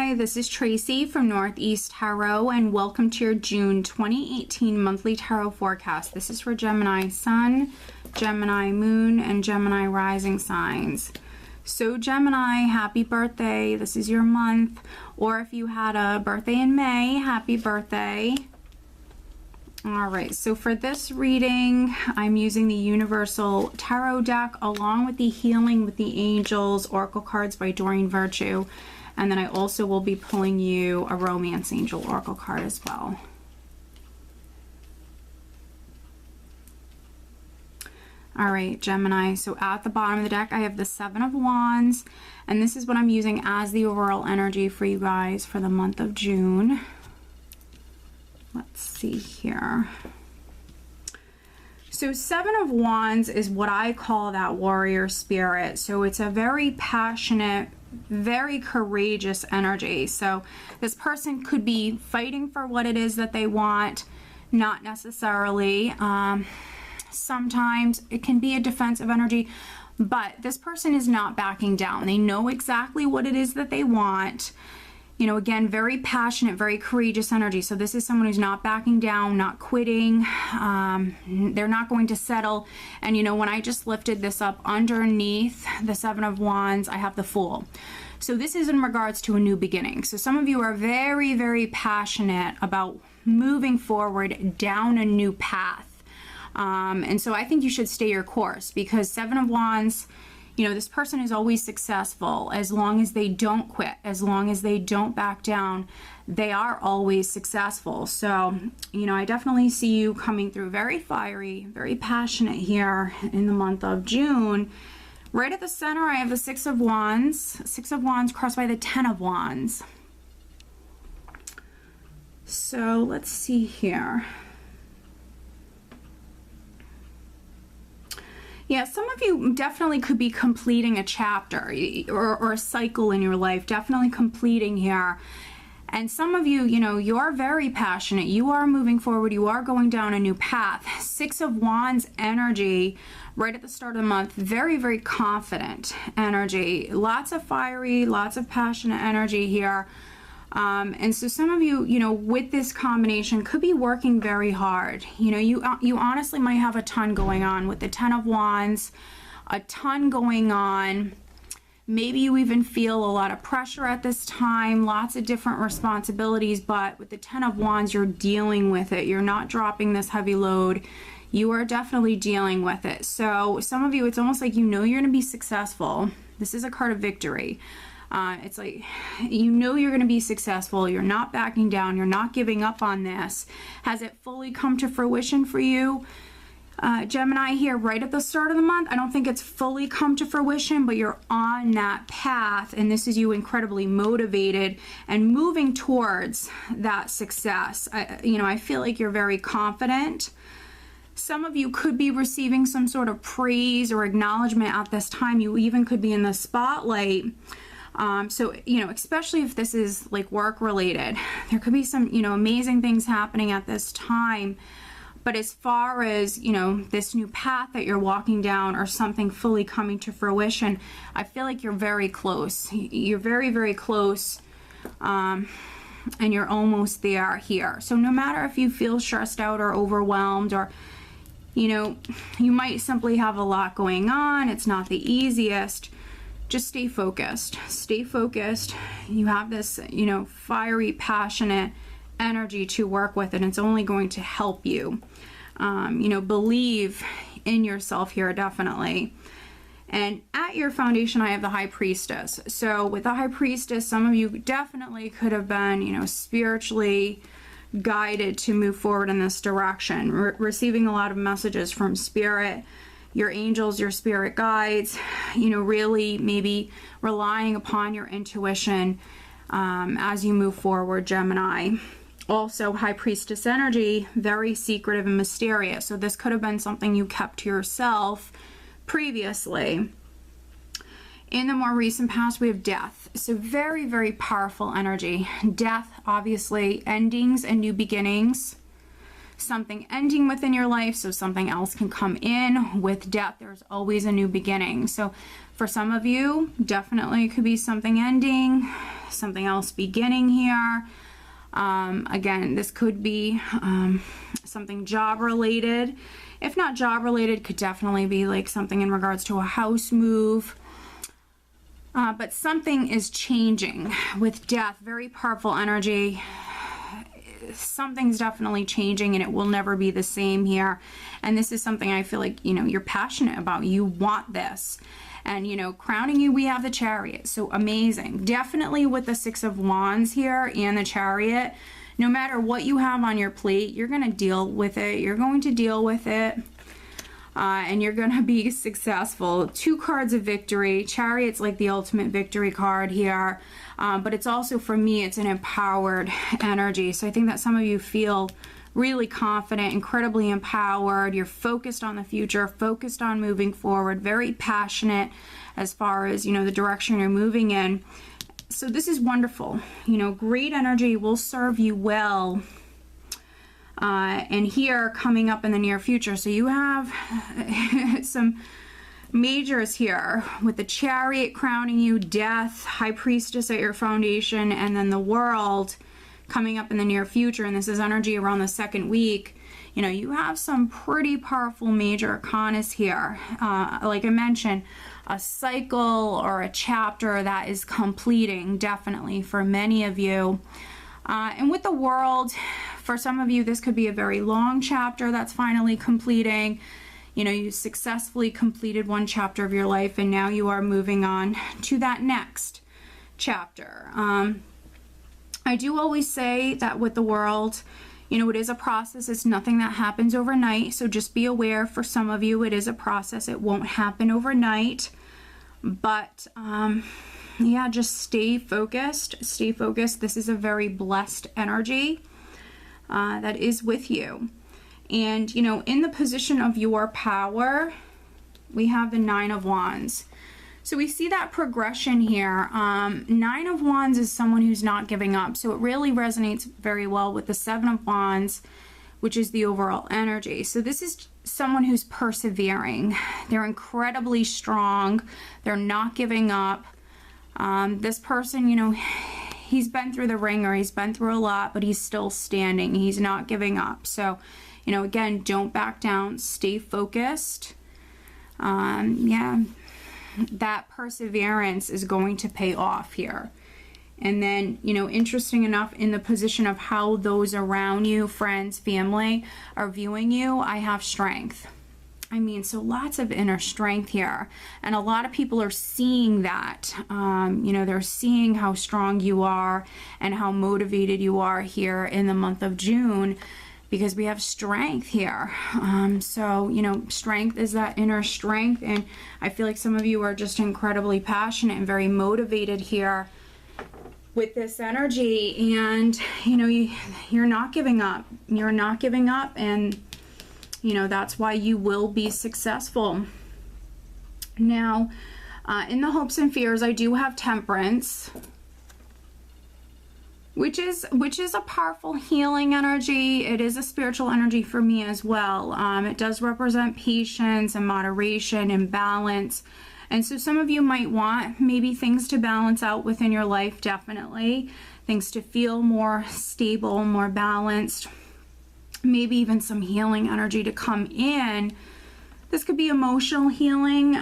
Gemini, this is Tracy from Northeast Tarot, and welcome to your June 2018 monthly tarot forecast. This is for Gemini Sun, Gemini Moon, and Gemini Rising signs. So Gemini, happy birthday. This is your month. Or if you had a birthday in May, happy birthday. All right, so for this reading, I'm using the Universal Tarot deck along with the Healing with the Angels Oracle cards by Doreen Virtue. And then I also will be pulling you a Romance Angel Oracle card as well. All right, Gemini, so at the bottom of the deck, I have the Seven of Wands, and this is what I'm using as the overall energy for you guys for the month of June. Let's see here. So Seven of Wands is what I call that warrior spirit. So it's a very passionate, very courageous energy. So this person could be fighting for what it is that they want, not necessarily. Sometimes it can be a defensive energy, but this person is not backing down. They know exactly what it is that they want. You know, again, very passionate, very courageous energy. So this is someone who's not backing down, not quitting. They're not going to settle. And you know, when I just lifted this up underneath the Seven of Wands, I have the Fool. So this is in regards to a new beginning. So some of you are very, very passionate about moving forward down a new path. And so I think you should stay your course, because Seven of Wands, you know, this person is always successful as long as they don't quit, as long as they don't back down. They are always successful. So, you know, I definitely see you coming through very fiery, very passionate here in the month of June. Right at the center, I have the Six of Wands crossed by the Ten of Wands. So let's see here. Yeah, some of you definitely could be completing a chapter or a cycle in your life, definitely completing here. And some of you, you know, you're very passionate. You are moving forward. You are going down a new path. Six of Wands energy right at the start of the month. Very, very confident energy. Lots of fiery, lots of passionate energy here. And so some of you, you know, with this combination could be working very hard. You know, you honestly might have a ton going on with the Ten of Wands, a ton going on. Maybe you even feel a lot of pressure at this time, lots of different responsibilities, but with the Ten of Wands, you're dealing with it. You're not dropping this heavy load. You are definitely dealing with it. So some of you, it's almost like you know you're going to be successful. This is a card of victory. It's like, you know you're going to be successful. You're not backing down. You're not giving up on this. Has it fully come to fruition for you? Gemini here right at the start of the month, I don't think it's fully come to fruition, but you're on that path, and this is you incredibly motivated and moving towards that success. You know, I feel like you're very confident. Some of you could be receiving some sort of praise or acknowledgement at this time. You even could be in the spotlight. So, you know, especially if this is like work related, there could be some, you know, amazing things happening at this time. But as far as, you know, this new path that you're walking down or something fully coming to fruition, I feel like you're very close. You're very, very close. And you're almost there here. So no matter if you feel stressed out or overwhelmed, or, you know, you might simply have a lot going on. It's not the easiest. Just stay focused. Stay focused. You have this, you know, fiery, passionate energy to work with, and it's only going to help you. You know, believe in yourself here, definitely. And at your foundation, I have the High Priestess. So with the High Priestess, some of you definitely could have been, you know, spiritually guided to move forward in this direction, receiving a lot of messages from Spirit, your angels, your spirit guides, you know, really maybe relying upon your intuition as you move forward, Gemini. Also, High Priestess energy, very secretive and mysterious. So this could have been something you kept to yourself previously. In the more recent past, we have Death. So very, very powerful energy. Death, obviously, endings and new beginnings. something ending within your life so something else can come in. With death, there's always a new beginning. So for some of you, definitely it could be something ending, something else beginning here. Again, this could be something job related. If not job related, could definitely be like something in regards to a house move. But something is changing with death. Very powerful energy. Something's definitely changing and it will never be the same here. And this is something I feel like, you know, you're passionate about. You want this. And, you know, crowning you, we have the Chariot. So amazing. Definitely with the Six of Wands here and the Chariot, no matter what you have on your plate, you're going to deal with it. You're going to deal with it. And you're going to be successful. 2 cards of victory. Chariot's like the ultimate victory card here. But it's also, for me, it's an empowered energy. So I think that some of you feel really confident, incredibly empowered. You're focused on the future, focused on moving forward, very passionate as far as, you know, the direction you're moving in. So this is wonderful. You know, great energy will serve you well. And here coming up in the near future. So you have some majors here with the Chariot crowning you, Death, High Priestess at your foundation, and then the World coming up in the near future. And this is energy around the 2nd week. You know, you have some pretty powerful major arcanas here. Like I mentioned, a cycle or a chapter that is completing, definitely for many of you. And with the World, for some of you, this could be a very long chapter that's finally completing. You know, you successfully completed one chapter of your life and now you are moving on to that next chapter. I do always say that with the World, you know, it is a process. It's nothing that happens overnight. So just be aware, for some of you, it is a process. It won't happen overnight. But yeah, just stay focused. Stay focused. This is a very blessed energy that is with you. And, you know, in the position of your power, we have the 9 of Wands. So we see that progression here. 9 of Wands is someone who's not giving up. So it really resonates very well with the 7 of Wands, which is the overall energy. So this is someone who's persevering. They're incredibly strong. They're not giving up. This person, you know, he's been through the ringer. He's been through a lot, but he's still standing. He's not giving up. So, you know, again, don't back down. Stay focused. Yeah, that perseverance is going to pay off here. And then, you know, interesting enough, in the position of how those around you, friends, family, are viewing you, I have strength. I mean, so lots of inner strength here. And a lot of people are seeing that. You know, they're seeing how strong you are and how motivated you are here in the month of June, because we have strength here. So, you know, strength is that inner strength. And I feel like some of you are just incredibly passionate and very motivated here with this energy. And, you know, you're not giving up. You're not giving up. And, you know, that's why you will be successful. Now, in the hopes and fears, I do have Temperance, which is a powerful healing energy. It is a spiritual energy for me as well. It does represent patience and moderation and balance. And so some of you might want maybe things to balance out within your life, definitely. Things to feel more stable, more balanced. Maybe even some healing energy to come in. This could be emotional healing,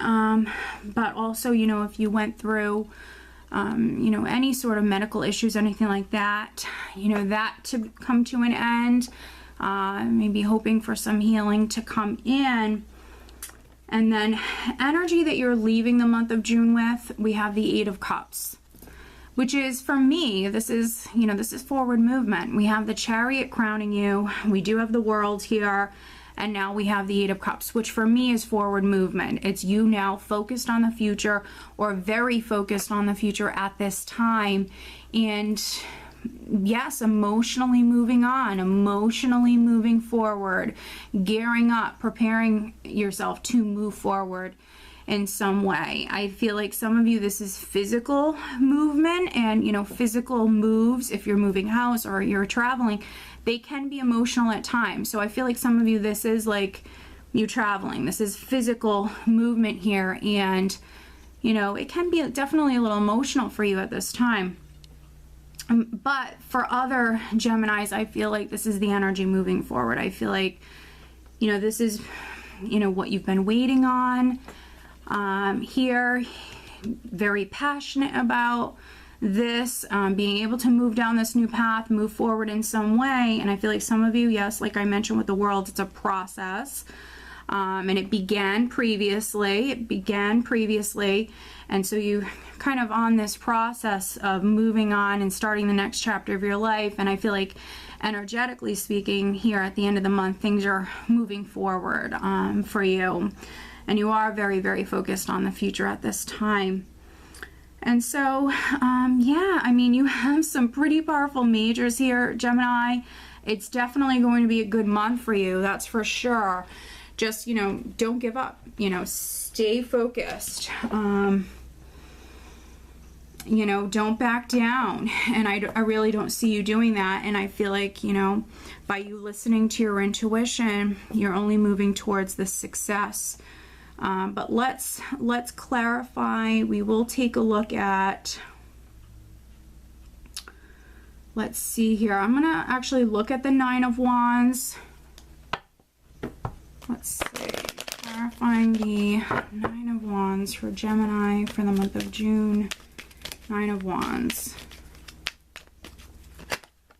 but also, you know, if you went through you know, any sort of medical issues, anything like that, you know, that to come to an end, maybe hoping for some healing to come in. And then energy that you're leaving the month of June with, we have the 8 of Cups, which is, for me, this is, you know, this is forward movement. We have the Chariot crowning you. We do have the World here. And now we have the 8 of Cups, which for me is forward movement. It's you now focused on the future, or very focused on the future at this time. And yes, emotionally moving on, emotionally moving forward, gearing up, preparing yourself to move forward in some way. I feel like some of you, this is physical movement, and, you know, physical moves. If you're moving house or you're traveling, they can be emotional at times. So I feel like some of you, this is like you traveling. This is physical movement here, and you know, it can be definitely a little emotional for you at this time. But for other Geminis, I feel like this is the energy moving forward. I feel like, you know, this is, you know, what you've been waiting on here. Very passionate about this, being able to move down this new path, move forward in some way. And I feel like some of you, yes, like I mentioned with the world, it's a process. And it began previously. And so you kind of on this process of moving on and starting the next chapter of your life. And I feel like energetically speaking, here at the end of the month, things are moving forward for you. And you are very, very focused on the future at this time. And so, yeah, I mean, you have some pretty powerful majors here, Gemini. It's definitely going to be a good month for you, that's for sure. Just, you know, don't give up, you know, stay focused. You know, don't back down. And I really don't see you doing that. And I feel like, you know, by you listening to your intuition, you're only moving towards the success. But let's clarify. We will take a look at, let's see here. I'm going to actually look at the Nine of Wands. Let's see, clarifying the Nine of Wands for Gemini for the month of June. Nine of Wands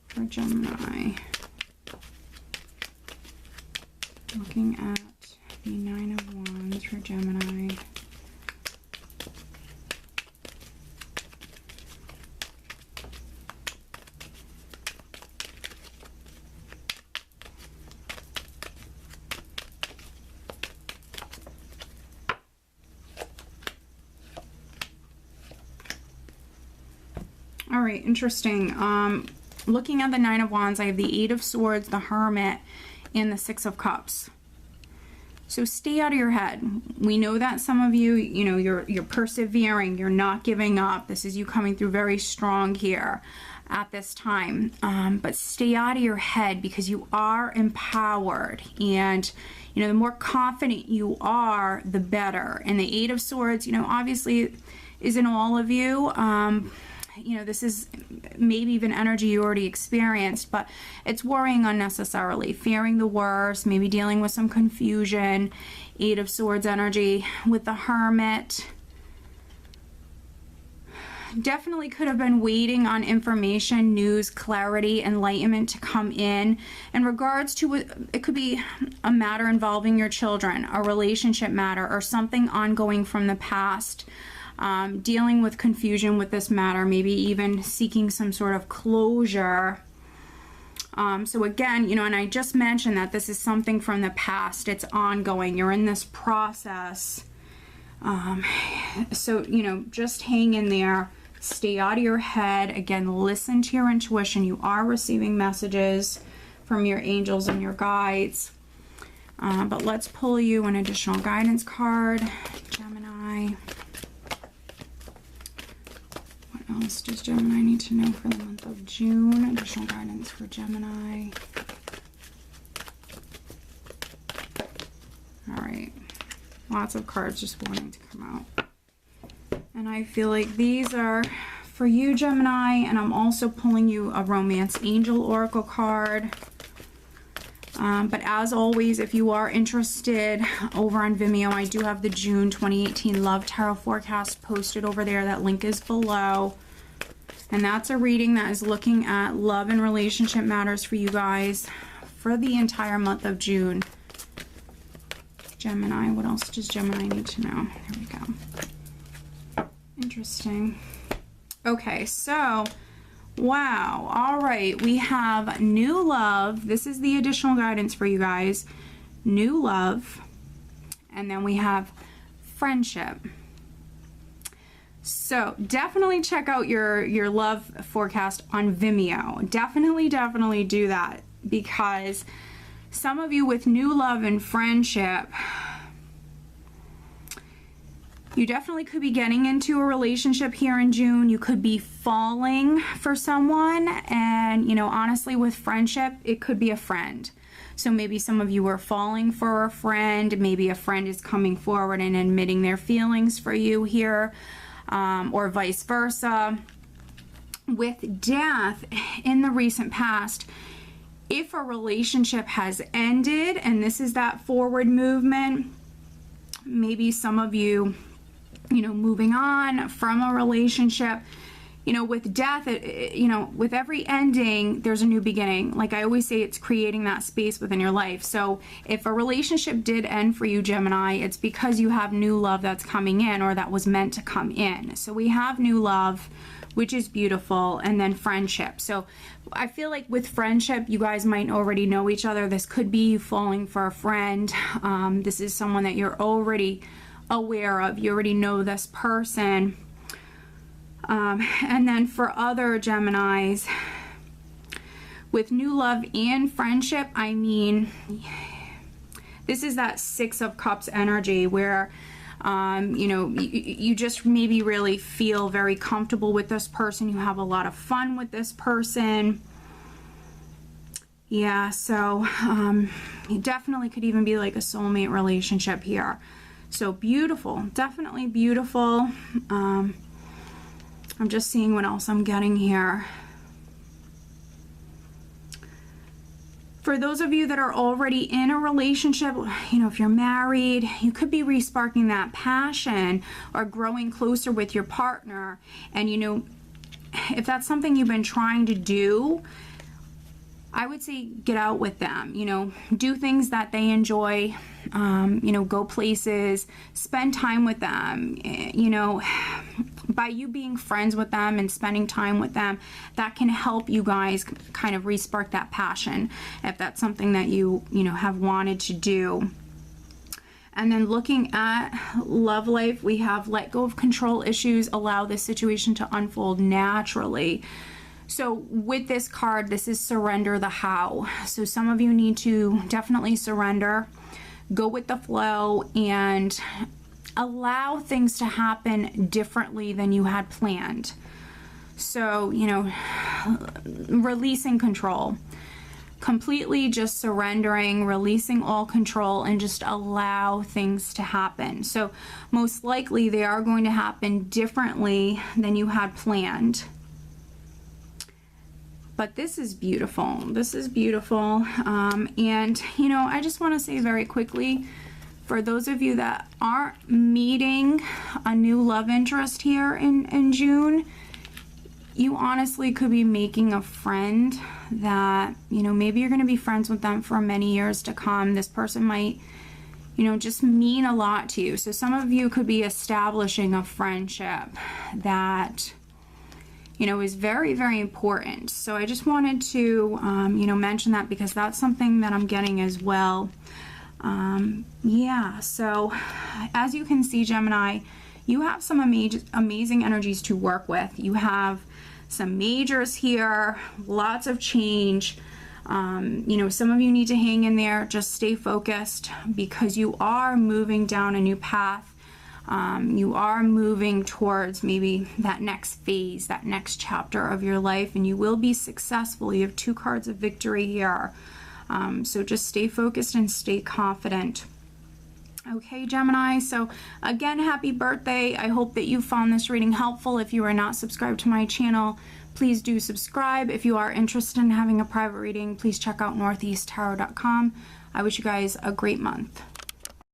for Gemini. Looking at the Nine of Wands for Gemini. All right, interesting. Looking at the Nine of Wands, I have the Eight of Swords, the Hermit, and the Six of Cups. So stay out of your head. We know that some of you, you know, you're persevering, you're not giving up. This is you coming through very strong here at this time. But stay out of your head, because you are empowered, and you know, the more confident you are, the better. And the Eight of Swords, you know, obviously is in all of you. You know, this is maybe even energy you already experienced, but it's worrying unnecessarily, fearing the worst, maybe dealing with some confusion. Eight of Swords energy with the Hermit. Definitely could have been waiting on information, news, clarity, enlightenment to come in regards to, it could be a matter involving your children, a relationship matter, or something ongoing from the past. Dealing with confusion with this matter, maybe even seeking some sort of closure. So again, you know, and I just mentioned that this is something from the past. It's ongoing. You're in this process. So, you know, just hang in there. Stay out of your head. Again, listen to your intuition. You are receiving messages from your angels and your guides. But let's pull you an additional guidance card, Gemini. What else does Gemini need to know for the month of June? Additional guidance for Gemini. All right. Lots of cards just wanting to come out. And I feel like these are for you, Gemini, and I'm also pulling you a Romance Angel Oracle card. But as always, if you are interested, over on Vimeo, I do have the June 2018 Love Tarot Forecast posted over there. That link is below. And that's a reading that is looking at love and relationship matters for you guys for the entire month of June. Gemini, what else does Gemini need to know? There we go. Interesting. Okay, so wow. All right, we have new love. This is the additional guidance for you guys. New love. And then we have friendship. So definitely check out your love forecast on Vimeo. Definitely do that, because some of you with new love and friendship, You definitely could be getting into a relationship here in June. You could be falling for someone, and, you know, honestly, with friendship, it could be a friend. So maybe some of you are falling for a friend. Maybe a friend is coming forward and admitting their feelings for you here, or vice versa. With death in the recent past, if a relationship has ended, and this is that forward movement, maybe some of you, you know, moving on from a relationship. You know, with death, you know, with every ending, there's a new beginning. Like I always say, it's creating that space within your life. So if a relationship did end for you, Gemini, it's because you have new love that's coming in, or that was meant to come in. So we have new love, which is beautiful, and then friendship. So I feel like with friendship, you guys might already know each other. This could be you falling for a friend. This is someone that you're already aware of. You already know this person. And then for other Geminis, with new love and friendship, I mean, this is that Six of Cups energy where, you know, you just maybe really feel very comfortable with this person. You have a lot of fun with this person. Yeah, so it definitely could even be like a soulmate relationship here. So beautiful, definitely beautiful. I'm just seeing what else I'm getting here. For those of you that are already in a relationship, you know, if you're married, you could be re-sparking that passion or growing closer with your partner. And, you know, if that's something you've been trying to do, I would say get out with them, you know, do things that they enjoy, you know, go places, spend time with them, you know. By you being friends with them and spending time with them, that can help you guys kind of re-spark that passion if that's something that you know, have wanted to do. And then looking at love life, we have let go of control issues, allow this situation to unfold naturally. So with this card, this is surrender the how. So some of you need to definitely surrender, go with the flow, and allow things to happen differently than you had planned. So, you know, releasing control, completely just surrendering, releasing all control, and just allow things to happen. So most likely they are going to happen differently than you had planned. But this is beautiful. This is beautiful. And, you know, I just want to say very quickly, for those of you that aren't meeting a new love interest here in June, you honestly could be making a friend that, you know, maybe you're going to be friends with them for many years to come. This person might, you know, just mean a lot to you. So some of you could be establishing a friendship that, you know, is very, very important. So I just wanted to, you know, mention that because that's something that I'm getting as well. Yeah, so as you can see, Gemini, you have some amazing energies to work with. You have some majors here, lots of change. You know, some of you need to hang in there, just stay focused because you are moving down a new path. You are moving towards maybe that next phase, that next chapter of your life, and you will be successful. You have two cards of victory here. So just stay focused and stay confident. Okay, Gemini, so again, happy birthday. I hope that you found this reading helpful. If you are not subscribed to my channel, please do subscribe. If you are interested in having a private reading, please check out northeasttarot.com. I wish you guys a great month.